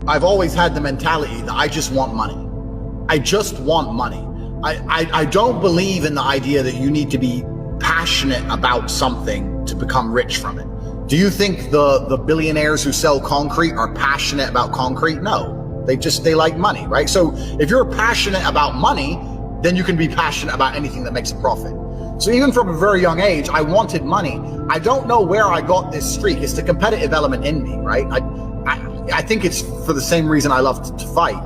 I've always had the mentality that I just want money. I just want money. I don't believe in the idea that you need to be passionate about something to become rich from it. Do you think the billionaires who sell concrete are passionate about concrete? No, they like money, right? So if you're passionate about money, then you can be passionate about anything that makes a profit. So even from a very young age, I wanted money. I don't know where I got this streak. It's the competitive element in me, right? I think it's for the same reason I love to fight.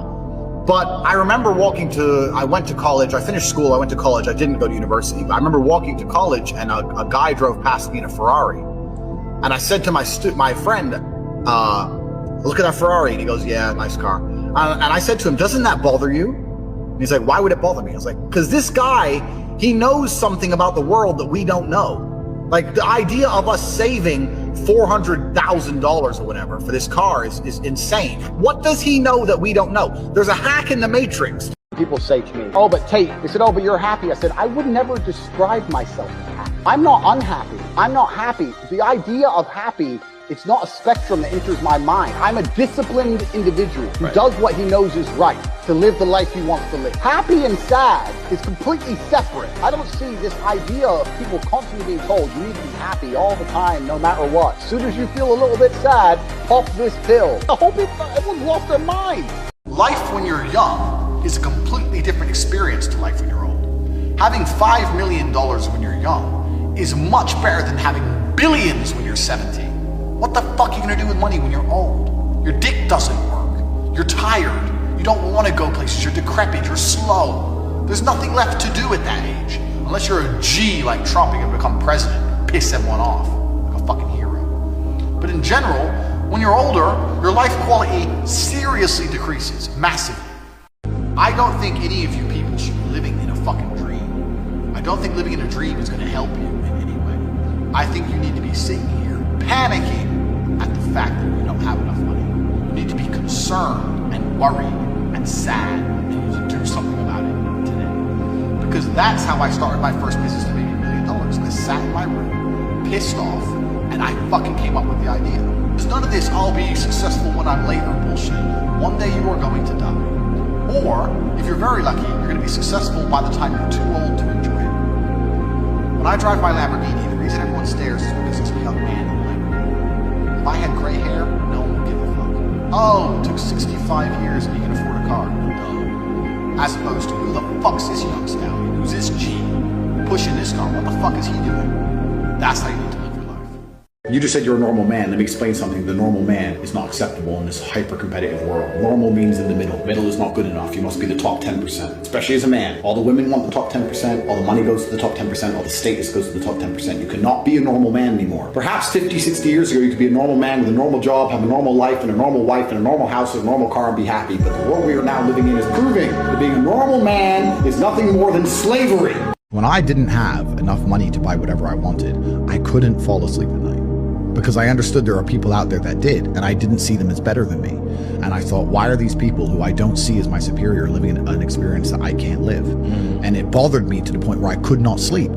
But I remember I went to college, I finished school, I wwent to college, I didn't go to university, but I remember walking to college and a guy drove past me in a Ferrari. And I said to my friend, look at that Ferrari. And he goes, yeah, nice car. And I said to him, doesn't that bother you? And he's like, why would it bother me? I was like, because this guy, he knows something about the world that we don't know. Like the idea of us saving $400,000 or whatever for this car is insane. What does he know that we don't know? There's a hack in the matrix. People say to me, oh, but Tate, they said, oh, but you're happy. I said, I would never describe myself as happy. I'm not unhappy. I'm not happy. The idea of happy, it's not a spectrum that enters my mind. I'm a disciplined individual who does what he knows is right to live the life he wants to live. Happy and sad is completely separate. I don't see this idea of people constantly being told you need to be happy all the time, no matter what. As soon as you feel a little bit sad, pop this pill. I hope everyone's lost their mind. Life when you're young is a completely different experience to life when you're old. Having $5 million when you're young is much better than having billions when you're 70. What the fuck are you gonna do with money when you're old? Your dick doesn't work. You're tired. You don't want to go places. You're decrepit. You're slow. There's nothing left to do at that age. Unless you're a G like Trump, you're gonna become president and piss everyone off like a fucking hero. But in general, when you're older, your life quality seriously decreases, massively. I don't think any of you people should be living in a fucking dream. I don't think living in a dream is gonna help you in any way. I think you need to be sitting here panicking at the fact that you don't have enough money. You need to be concerned and worried and sad, and you need to do something about it today. Because that's how I started my first business to make $1 million. I sat in my room, pissed off, and I fucking came up with the idea. There's none of this, I'll be successful when I'm later bullshit. One day you are going to die. Or, if you're very lucky, you're going to be successful by the time you're too old to enjoy it. When I drive my Lamborghini, the reason everyone stares is because it's a young man in a Lamborghini. If I had gray hair, no one would give a fuck. Oh, it took 65 years and you can afford a car. No. As opposed to, who the fuck's this young stallion? Who's this G pushing this car? What the fuck is he doing? That's how you need to live your life. You just said you're a normal man. Let me explain something. The normal man is not acceptable in this hyper-competitive world. Normal means in the middle. Middle is not good enough. You must be the top 10%, especially as a man. All the women want the top 10%. All the money goes to the top 10%. All the status goes to the top 10%. You cannot be a normal man anymore. Perhaps 50, 60 years ago, you could be a normal man with a normal job, have a normal life, and a normal wife, and a normal house, and a normal car, and be happy. But the world we are now living in is proving that being a normal man is nothing more than slavery. When I didn't have enough money to buy whatever I wanted, I couldn't fall asleep at night. Because I understood there are people out there that did, and I didn't see them as better than me. And I thought, why are these people who I don't see as my superior living an experience that I can't live? And it bothered me to the point where I could not sleep.